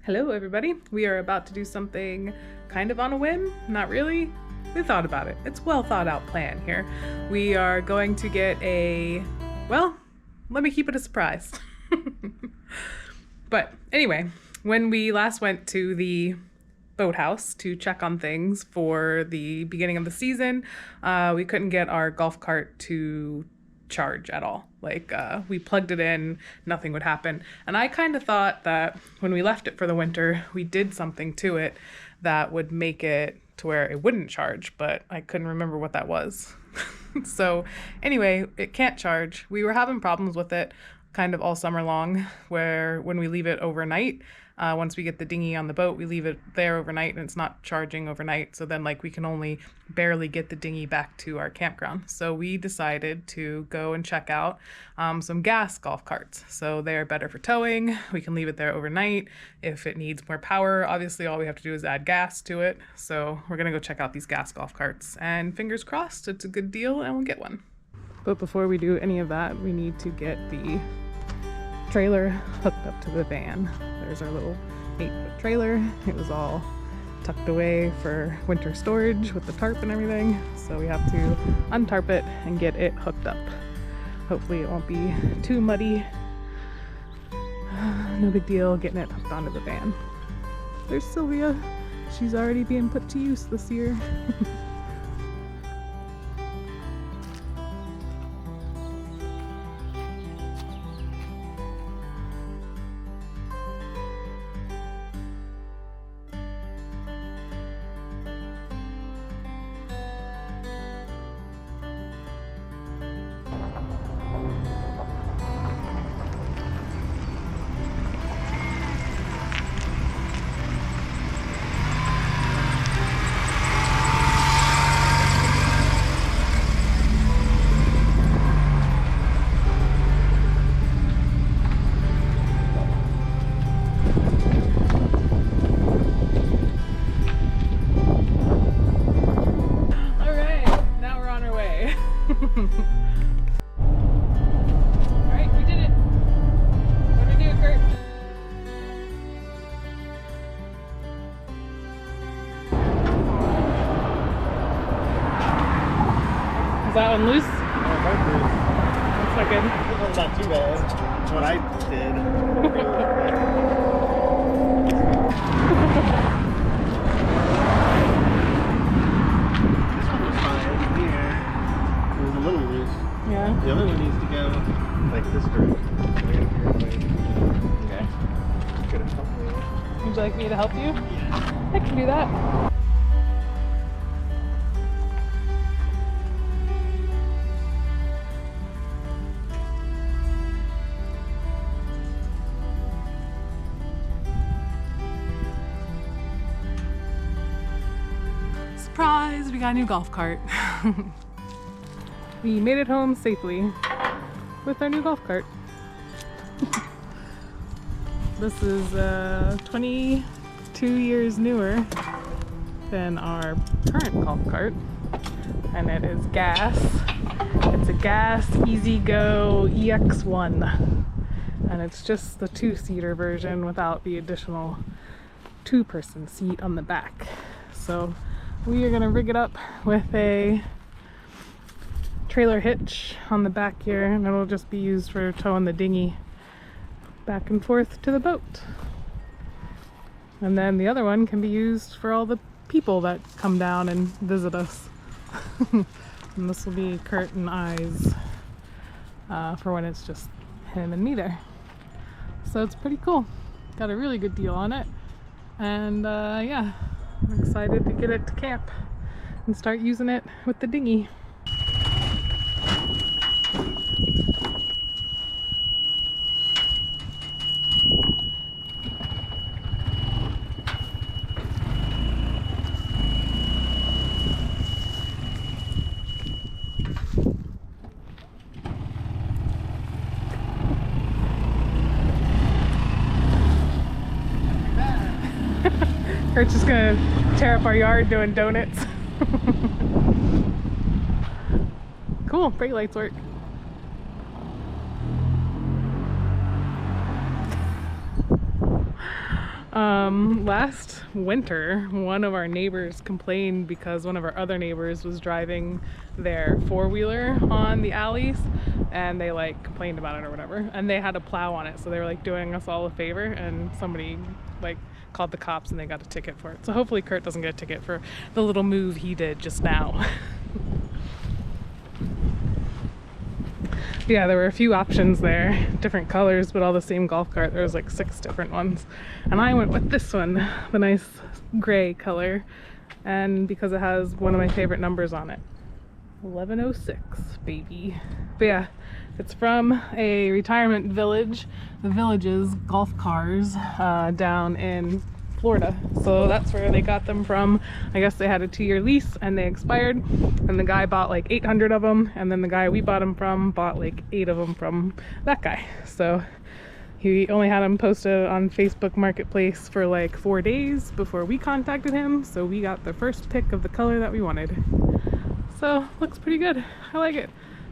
Hello everybody. We are about to do something kind of on a whim, not really. We thought about it. It's a well thought out plan here. We are going to get well, let me keep it a surprise. But anyway, when we last went to the boathouse to check on things for the beginning of the season, we couldn't get our golf cart to charge at all. We plugged it in, nothing would happen. And I kind of thought that when we left it for the winter, we did something to it that would make it to where it wouldn't charge, but I couldn't remember what that was. So anyway, it can't charge. We were having problems with it kind of all summer long, where when we leave it overnight, once we get the dinghy on the boat, we leave it there overnight and it's not charging overnight. So then we can only barely get the dinghy back to our campground. So we decided to go and check out some gas golf carts. So they are better for towing. We can leave it there overnight. If it needs more power, obviously all we have to do is add gas to it. So we're gonna go check out these gas golf carts, and fingers crossed it's a good deal and we'll get one. But before we do any of that, we need to get the trailer hooked up to the van. There's our little 8-foot trailer. It was all tucked away for winter storage with the tarp and everything. So we have to untarp it and get it hooked up. Hopefully it won't be too muddy. No big deal getting it hooked onto the van. There's Sylvia. She's already being put to use this year. Alright, we did it. What do we do, Kurt? Is that one loose? That's not good. That's not too bad. That's what I did. Yeah. The other one needs to go like this direction. Okay. Good enough. Would you like me to help you? Yeah. I can do that. Surprise! We got a new golf cart. We made it home safely with our new golf cart. This is 22 years newer than our current golf cart, and it is gas. It's a gas EasyGo EX1, and it's just the 2-seater version without the additional 2-person seat on the back. So we are gonna rig it up with a trailer hitch on the back here, and it'll just be used for towing the dinghy back and forth to the boat. And then the other one can be used for all the people that come down and visit us. And this will be Kurt and I's for when it's just him and me there. So it's pretty cool. Got a really good deal on it, and yeah, I'm excited to get it to camp and start using it with the dinghy. Kurt's just gonna tear up our yard doing donuts. Cool, brake lights work. Last winter, one of our neighbors complained because one of our other neighbors was driving their four-wheeler on the alleys, and they like complained about it or whatever, and they had a plow on it, so they were like doing us all a favor, and somebody like called the cops and they got a ticket for it. So hopefully Kurt doesn't get a ticket for the little move he did just now. Yeah, there were a few options there, different colors, but all the same golf cart. There was like 6 different ones. And I went with this one, the nice gray color, and because it has one of my favorite numbers on it. 1106, baby. But yeah, it's from a retirement village, the Village's golf cars down in Florida. So that's where they got them from. I guess they had a 2-year lease and they expired, and the guy bought like 800 of them, and then the guy we bought them from bought like 8 of them from that guy. So he only had them posted on Facebook Marketplace for like 4 days before we contacted him, so we got the first pick of the color that we wanted. So looks pretty good. I like it.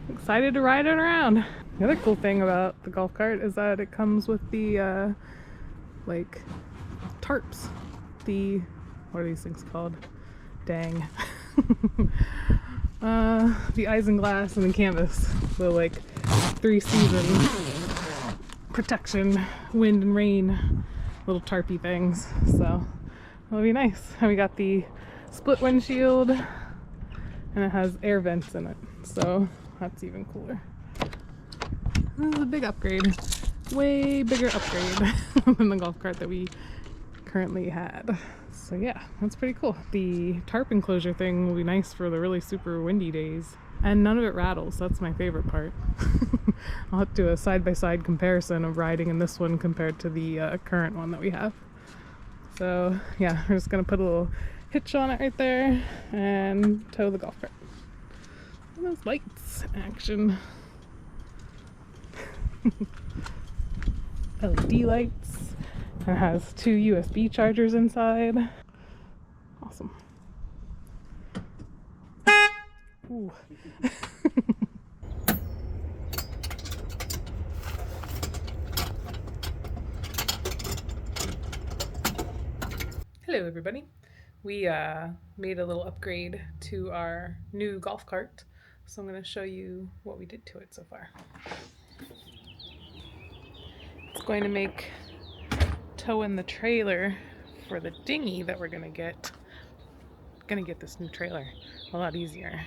I'm excited to ride it around. The other cool thing about the golf cart is that it comes with the like tarps. The, what are these things called? Dang. The isinglass and the canvas. The like 3-season protection, wind and rain, little tarpy things. So it'll be nice. And we got the split windshield, and it has air vents in it. So that's even cooler. This is a big upgrade. Way bigger upgrade than the golf cart that we currently had. So yeah, that's pretty cool. The tarp enclosure thing will be nice for the really super windy days, and none of it rattles. That's my favorite part. I'll have to do a side-by-side comparison of riding in this one compared to the current one that we have. So yeah, we're just gonna put a little hitch on it right there and tow the golf cart. And those lights in action. LED lights. It has 2 USB chargers inside. Awesome. Ooh. Hello everybody. We made a little upgrade to our new golf cart, so I'm going to show you what we did to it so far. It's going to make towing the trailer for the dinghy that we're gonna get this new trailer a lot easier.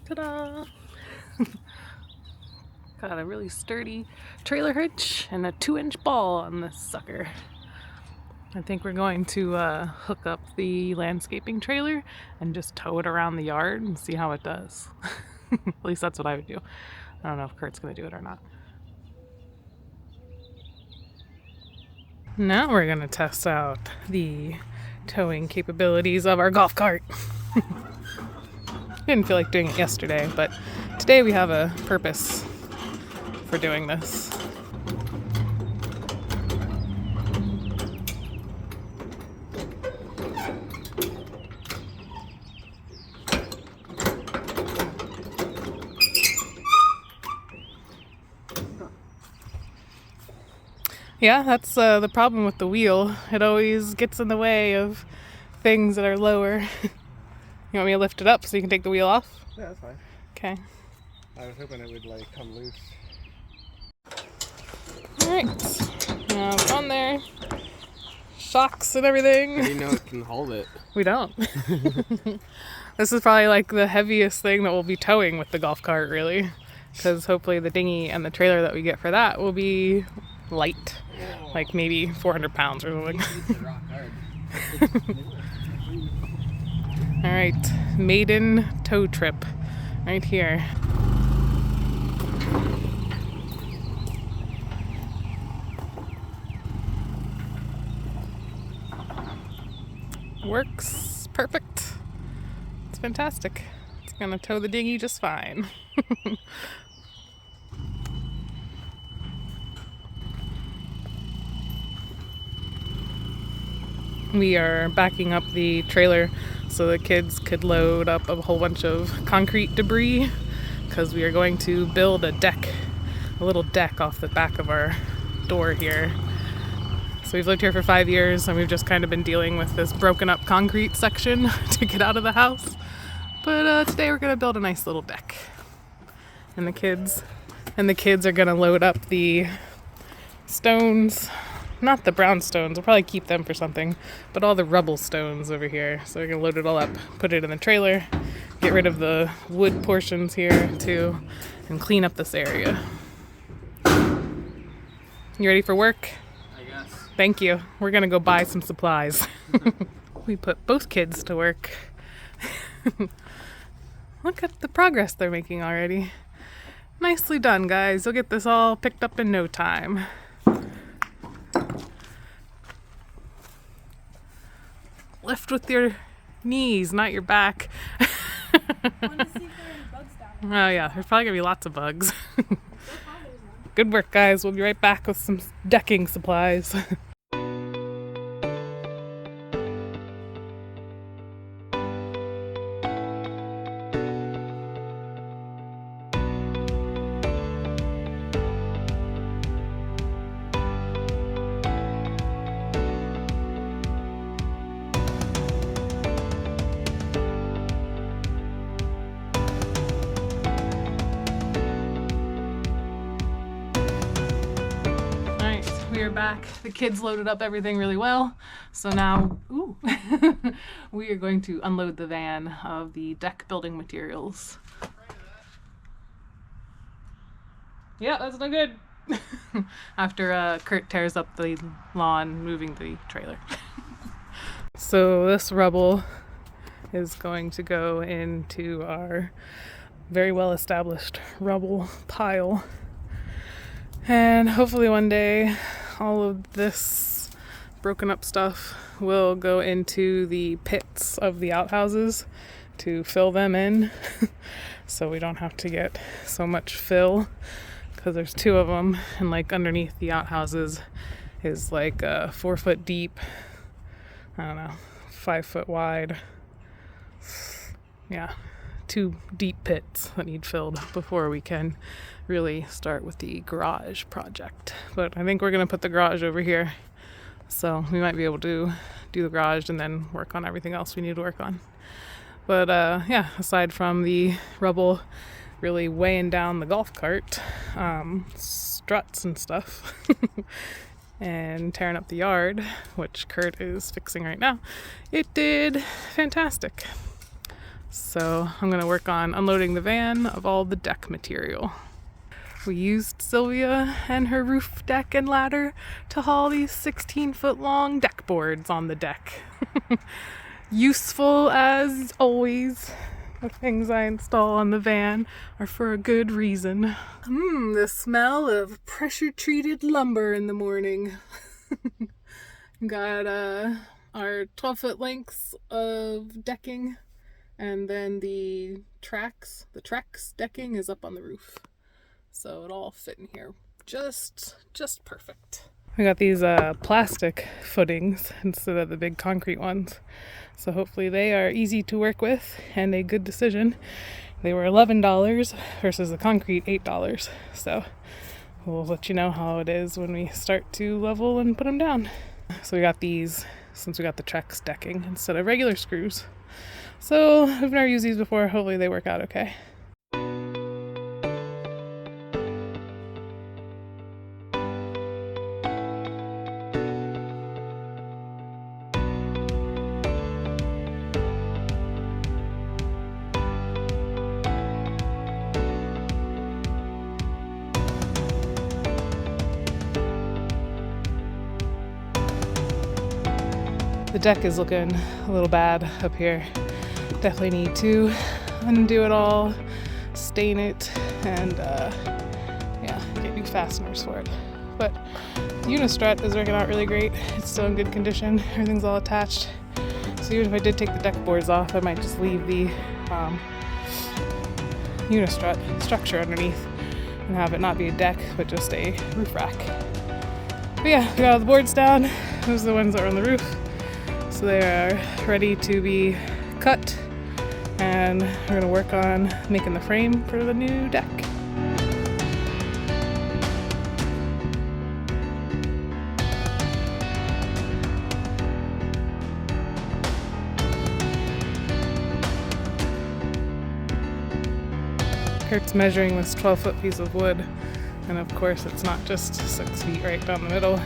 Ta-da! Got a really sturdy trailer hitch and a 2-inch ball on this sucker. I think we're going to hook up the landscaping trailer and just tow it around the yard and see how it does. At least that's what I would do. I don't know if Kurt's gonna do it or not. Now we're gonna test out the towing capabilities of our golf cart. Didn't feel like doing it yesterday, but today we have a purpose for doing this. Yeah, that's the problem with the wheel. It always gets in the way of things that are lower. You want me to lift it up so you can take the wheel off? Yeah, that's fine. Okay. I was hoping it would like come loose. Alright. Now it's on there. Shocks and everything. I didn't know it can hold it. We don't. This is probably like the heaviest thing that we'll be towing with the golf cart, really. Because hopefully the dinghy and the trailer that we get for that will be light. Like maybe 400 pounds or something. Alright, maiden tow trip right here. Works perfect. It's fantastic. It's gonna tow the dinghy just fine. We are backing up the trailer so the kids could load up a whole bunch of concrete debris, because we are going to build a deck a little deck off the back of our door here. So we've lived here for 5 years and we've just kind of been dealing with this broken up concrete section to get out of the house. But today we're gonna build a nice little deck. And the kids are gonna load up the stones, not the brown stones, we'll probably keep them for something, but all the rubble stones over here. So we're gonna load it all up, put it in the trailer, get rid of the wood portions here too, and clean up this area. You ready for work? Thank you. We're gonna go buy some supplies. We put both kids to work. Look at the progress they're making already. Nicely done, guys. You'll get this all picked up in no time. Lift with your knees, not your back. Oh yeah, there's probably gonna be lots of bugs. Good work, guys. We'll be right back with some decking supplies. We are back. The kids loaded up everything really well. So now, we are going to unload the van of the deck building materials. Yeah, that's no good. After Kurt tears up the lawn moving the trailer. So this rubble is going to go into our very well established rubble pile. And hopefully one day all of this broken up stuff will go into the pits of the outhouses to fill them in. So we don't have to get so much fill, because there's 2 of them, and like underneath the outhouses is like 4 foot deep, I don't know, 5 foot wide. Yeah, 2 deep pits that need filled before we can really start with the garage project. But I think we're gonna put the garage over here, so we might be able to do the garage and then work on everything else we need to work on. But yeah, aside from the rubble really weighing down the golf cart, struts and stuff, and tearing up the yard, which Kurt is fixing right now, it did fantastic. So I'm gonna work on unloading the van of all the deck material. We used Sylvia and her roof deck and ladder to haul these 16-foot long deck boards on the deck. Useful as always. The things I install on the van are for a good reason. The smell of pressure-treated lumber in the morning. Got our 12-foot lengths of decking, and then the Trex decking is up on the roof. So it all fit in here just perfect. We got these plastic footings instead of the big concrete ones. So hopefully they are easy to work with and a good decision. They were $11 versus the concrete $8. So we'll let you know how it is when we start to level and put them down. So we got these since we got the Trex decking instead of regular screws. So we've never used these before. Hopefully they work out okay. The deck is looking a little bad up here. Definitely need to undo it all, stain it, and yeah, get new fasteners for it. But the Unistrut is working out really great. It's still in good condition. Everything's all attached. So even if I did take the deck boards off, I might just leave the Unistrut structure underneath and have it not be a deck, but just a roof rack. But yeah, we got all the boards down. Those are the ones that are on the roof. So they are ready to be cut, and we're going to work on making the frame for the new deck. Kurt's measuring this 12-foot piece of wood, and of course it's not just 6 feet right down the middle.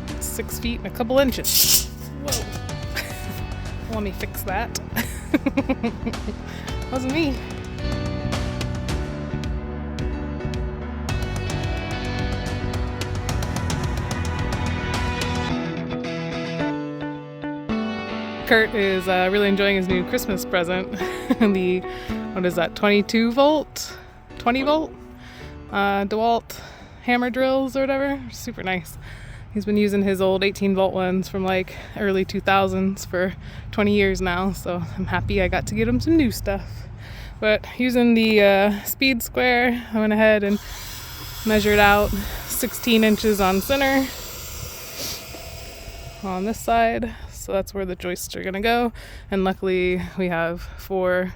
It's 6 feet and a couple inches. Whoa. Let me fix that. Wasn't me. Kurt is really enjoying his new Christmas present. The, what is that, 22 volt? 20 volt? DeWalt hammer drills or whatever. Super nice. He's been using his old 18 volt ones from like early 2000s for 20 years now, so I'm happy I got to get him some new stuff. But using the speed square, I went ahead and measured out 16 inches on center on this side. So that's where the joists are gonna go. And luckily we have 4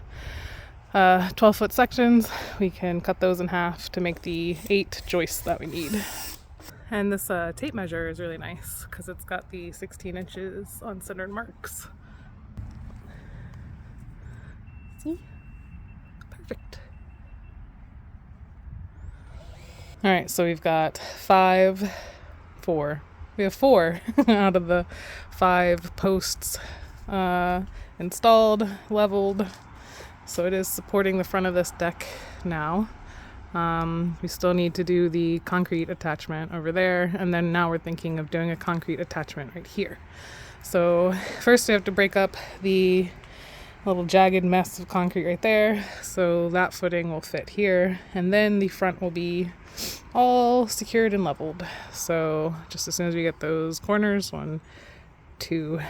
12-foot sections. We can cut those in half to make the 8 joists that we need. And this tape measure is really nice because it's got the 16 inches on centered marks. See? Perfect. All right, so we've got 4. We have 4 out of the 5 posts installed, leveled. So it is supporting the front of this deck now. We still need to do the concrete attachment over there, and then now we're thinking of doing a concrete attachment right here. So first we have to break up the little jagged mess of concrete right there, so that footing will fit here, and then the front will be all secured and leveled. So just as soon as we get those corners, 1, 2,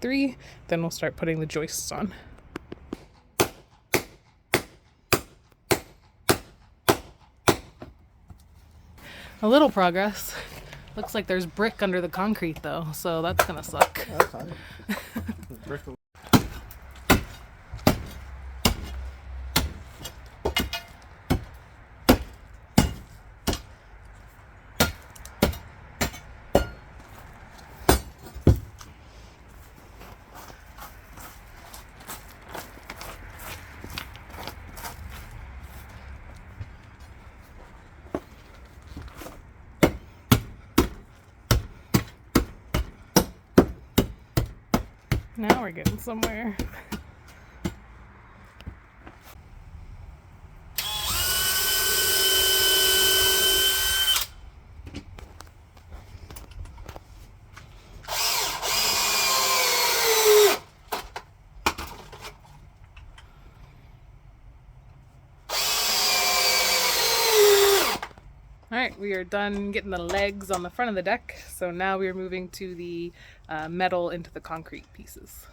3, then we'll start putting the joists on. A little progress. Looks like there's brick under the concrete though, so that's gonna suck. That's fine. Brick. Now we're getting somewhere. Alright, we are done getting the legs on the front of the deck, so now we are moving to the metal into the concrete pieces.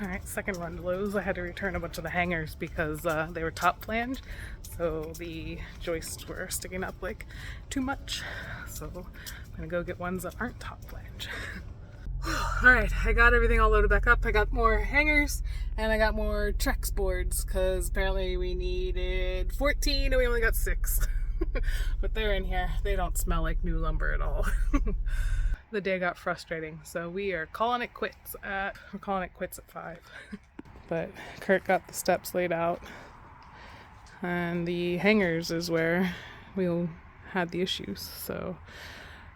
Alright, second run to Lowe's. I had to return a bunch of the hangers because they were top flange, so the joists were sticking up like too much. So I'm gonna go get ones that aren't top flange. Alright, I got everything all loaded back up. I got more hangers and I got more Trex boards because apparently we needed 14 and we only got 6. But they're in here. They don't smell like new lumber at all. The day got frustrating, so we are calling it quits at 5. But Kurt got the steps laid out, and the hangers is where we had the issues. So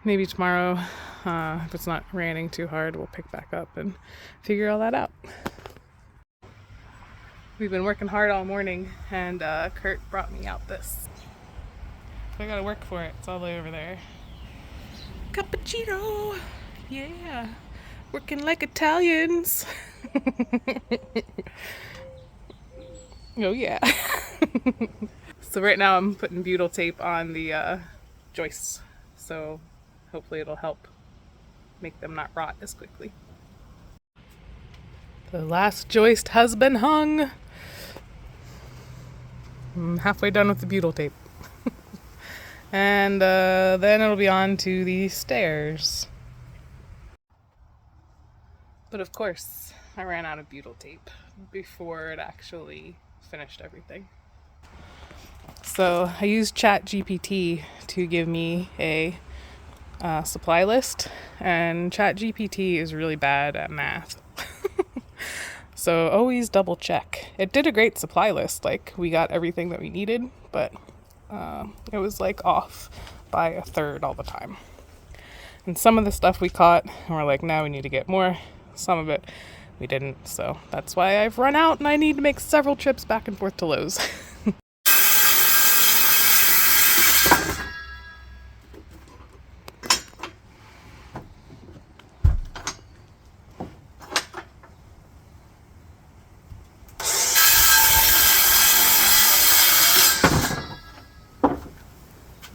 maybe tomorrow, if it's not raining too hard, we'll pick back up and figure all that out. We've been working hard all morning, and Kurt brought me out this. So I gotta work for it. It's all the way over there. Cappuccino! Yeah! Working like Italians! Oh yeah! So right now I'm putting butyl tape on the joists, so hopefully it'll help make them not rot as quickly. The last joist has been hung! I'm halfway done with the butyl tape. And then it'll be on to the stairs. But of course, I ran out of butyl tape before it actually finished everything. So I used ChatGPT to give me a supply list, and ChatGPT is really bad at math. So always double check. It did a great supply list, like we got everything that we needed, but it was like off by a third all the time. And some of the stuff we caught, and we're like, now we need to get more. Some of it we didn't, so that's why I've run out and I need to make several trips back and forth to Lowe's.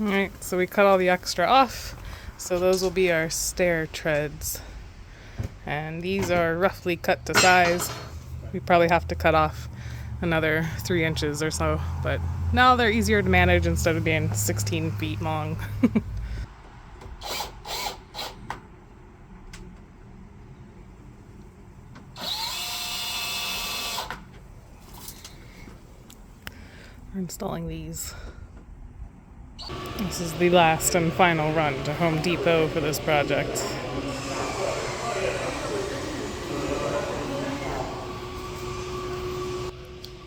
Alright, so we cut all the extra off, so those will be our stair treads. And these are roughly cut to size. We probably have to cut off another 3 inches or so, but now they're easier to manage instead of being 16 feet long. We're installing these. This is the last and final run to Home Depot for this project.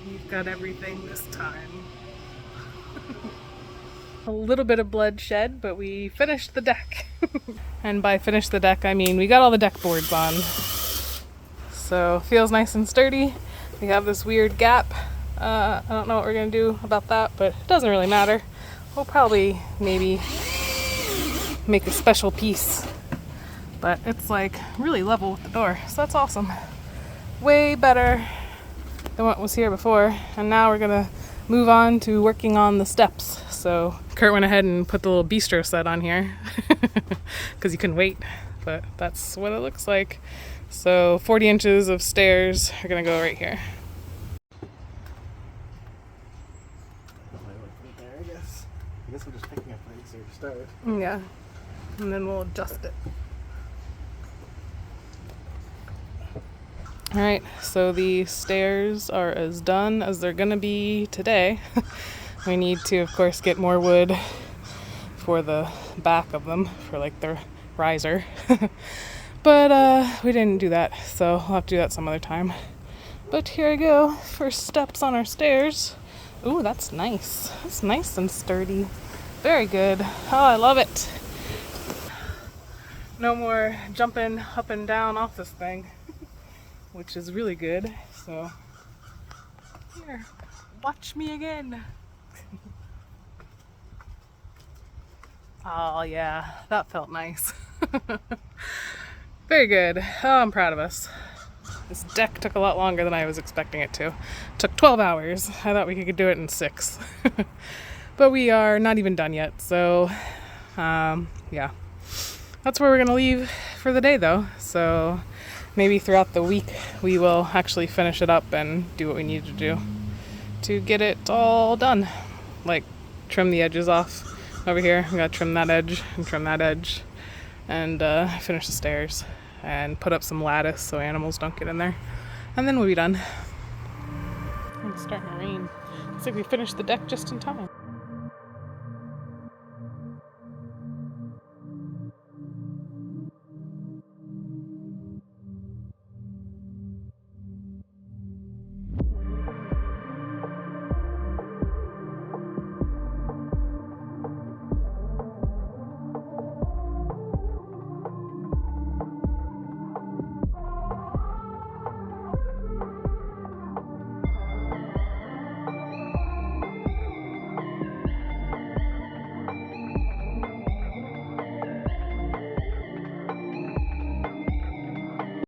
We've got everything this time. A little bit of bloodshed, but we finished the deck. And by finish the deck, I mean we got all the deck boards on. So feels nice and sturdy. We have this weird gap. I don't know what we're gonna do about that, but it doesn't really matter. We'll probably maybe make a special piece, but it's like really level with the door, so that's awesome. Way better than what was here before, and now we're gonna move on to working on the steps. So Kurt went ahead and put the little bistro set on here because he couldn't wait, but that's what it looks like. So 40 inches of stairs are gonna go right here. I guess we're just picking up things here to start. Yeah, and then we'll adjust it. Alright, so the stairs are as done as they're gonna be today. We need to, of course, get more wood for the back of them, for like the riser. But we didn't do that, so we'll have to do that some other time. But here I go, first steps on our stairs. Ooh, that's nice. That's nice and sturdy. Very good. Oh, I love it. No more jumping up and down off this thing, which is really good. So, here, watch me again. Oh yeah, that felt nice. Very good. Oh, I'm proud of us. This deck took a lot longer than I was expecting it to. It took 12 hours. I thought we could do it in 6. But we are not even done yet, so yeah. That's where we're gonna leave for the day though. So maybe throughout the week we will actually finish it up and do what we need to do to get it all done. Like trim the edges off over here. We gotta trim that edge and trim that edge and finish the stairs and put up some lattice so animals don't get in there. And then we'll be done. It's starting to rain. Looks like we finished the deck just in time.